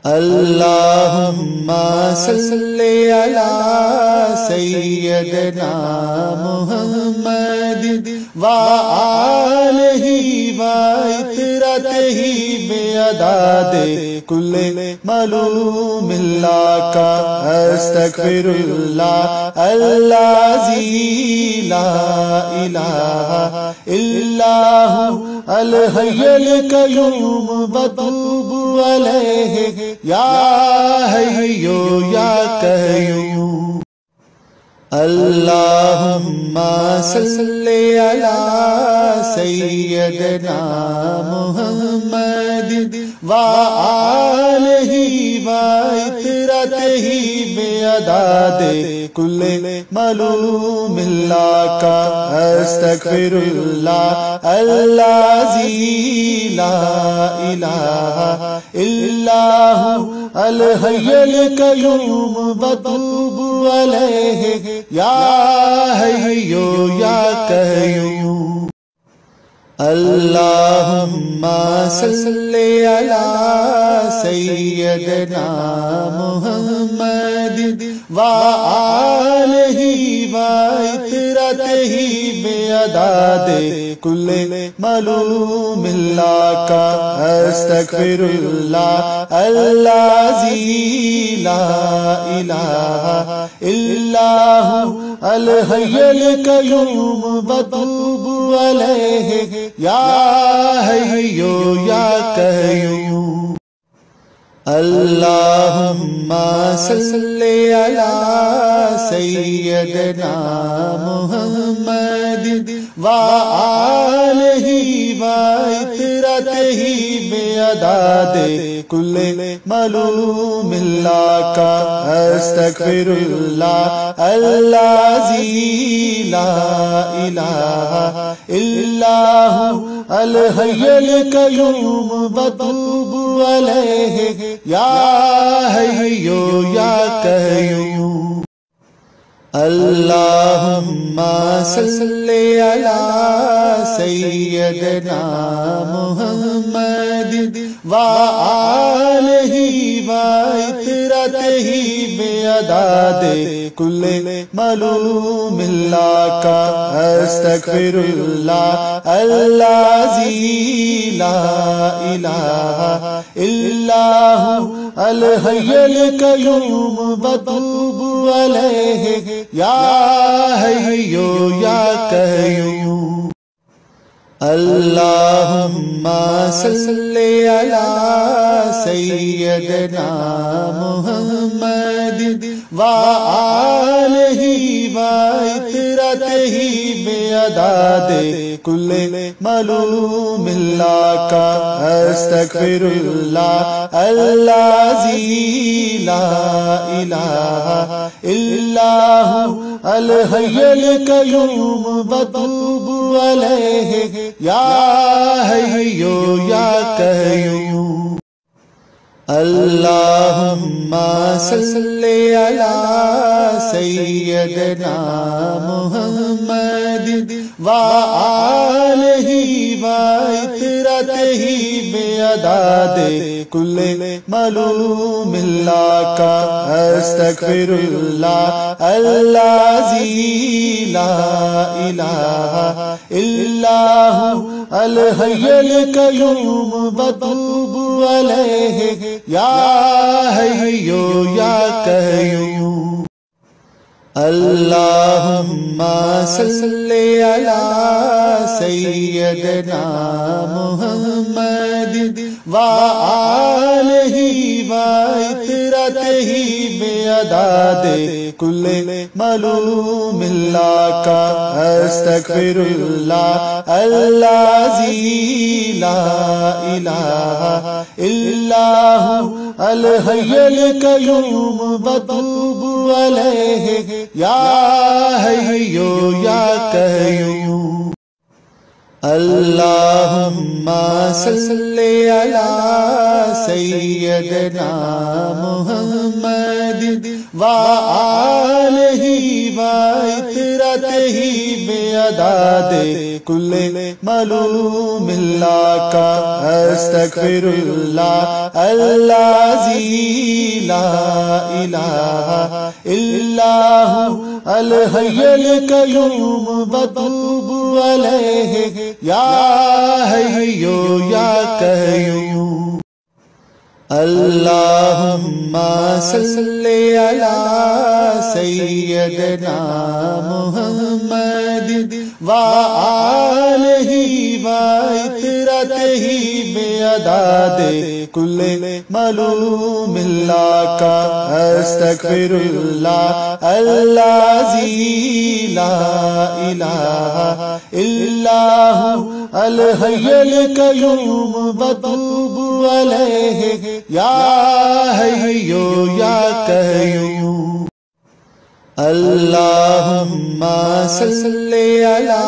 اللہم صلی علی سیدنا محمد وآلہ وعطرتہ بعدد کل معلوم اللہ کا استغفر اللہ الذی لا الہ الا هو الحی القیوم واتوب علیہ یا حی یا قیوم اللہم صلی علی سیدنا محمد وآلہ وعطرتہ بعدد کل معلوم اللہ کا استغفر اللہ الذی لا الہ الا هو الحی القیوم واتوب علیہ یا حی یا قیوم اللہم صلی علی سیدنا محمد وآلہ وعطرتہ بعدد کل معلوم اللہ کا استغفر اللہ الذی لا الہ الا هو الحی القیوم واتوب علیہ یا حی یا قیوم اللہم صلی علی سیدنا محمد وآلہ وعطرتہ بعدد کل معلوم اللہ کا استغفر اللہ الذی لا الہ الا هو الحی القیوم واتوب علیہ یا حی یا قیوم اللہم صلی علی سیدنا محمد وآلہ وعطرتہ بعدد کل معلوم اللہ کا استغفر اللہ الذی لا الہ الا هو الحی القیوم واتوب علیہ یا حی یا قیوم اللہم صلی علی سیدنا محمد وآلہ وعطرتہ بعدد کل معلوم اللہ کا استغفر اللہ الذی لا الہ الا هو الحی القیوم واتوب علیہ یا حی یا قیوم اللہم صلی علی سیدنا محمد وآلہ وعطرتہ بعدد کل معلوم اللہ کا استغفر اللہ الذی لا الہ الا هو الحی القیوم واتوب علیہ یا حی یا قیوم اللہم صلی علی سیدنا محمد وآلہ وعطرتہ بعدد کل معلوم اللہ کا استغفر اللہ الذی لا الہ الا هو الحی القیوم واتوب علیہ یا حی یا قیوم اللہم صلی علی سیدنا محمد وآلہ وعطرت ہی میں عدد کل معلوم اللہ کا استغفر اللہ الذی لا الہ الا هو الحی القیوم واتوب علیہ یا حی یا قیوم اللہم صلی علی سیدنا محمد وآلہ وعطرتہ بعدد کل معلوم اللہ کا استغفر اللہ الذی لا الہ الا هو الحی القیوم واتوب علیہ یا حی یا قیوم اللہم صلی علی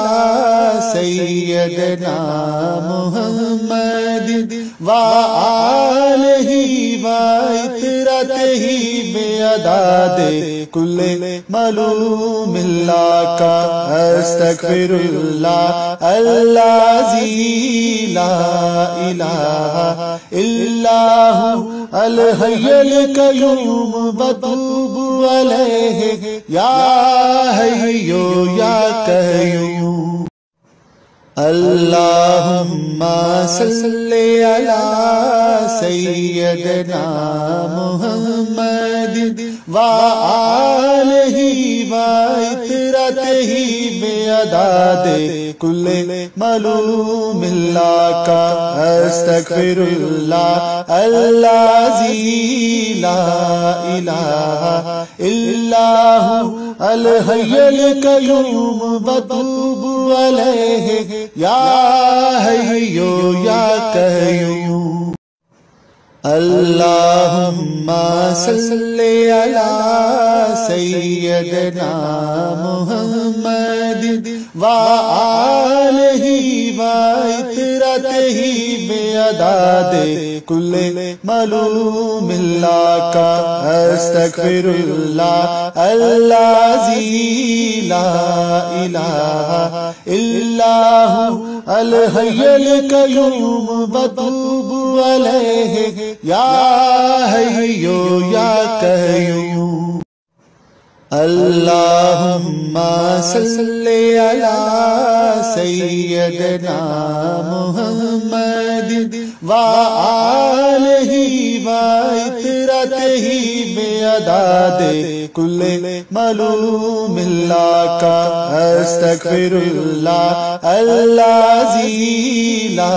سیدنا محمد وآلہ وعطرتہ بعدد کل معلوم اللہ کا استغفر اللہ الذی لا الہ الا هو الحی القیوم واتوب علیہ یا حی یا قیوم اللہم صلی علی سیدنا محمد وآلہ وعطرتہ بعدد کل معلوم اللہ کا استغفر اللہ الذی لا الہ الا هو الحی القیوم واتوب علیہ یا حی یا قیوم اللہم صلی علی سیدنا محمد وآلہ وعطرتہ بعدد کل معلوم اللہ کا استغفر اللہ الذی لا الہ الا هو الحی القیوم واتوب علیہ یا حی یا قیوم اللہم صلی علی سیدنا محمد وآلہ وعطرتہ بعدد کل معلوم اللہ کا استغفر اللہ الذی لا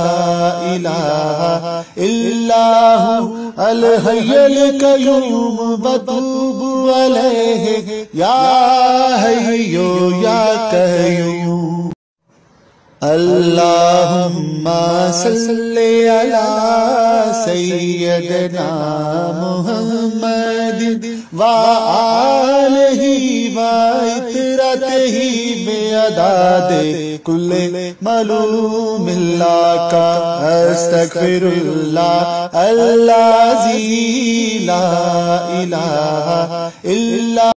الہ الا هو الحی القیوم واتوب علیہ یا حی یا قیوم اللہم صلی علی سیدنا محمد وآلہ وعطرتہ بعدد کل معلوم اللہ کا استغفر اللہ الذی لا الہ الا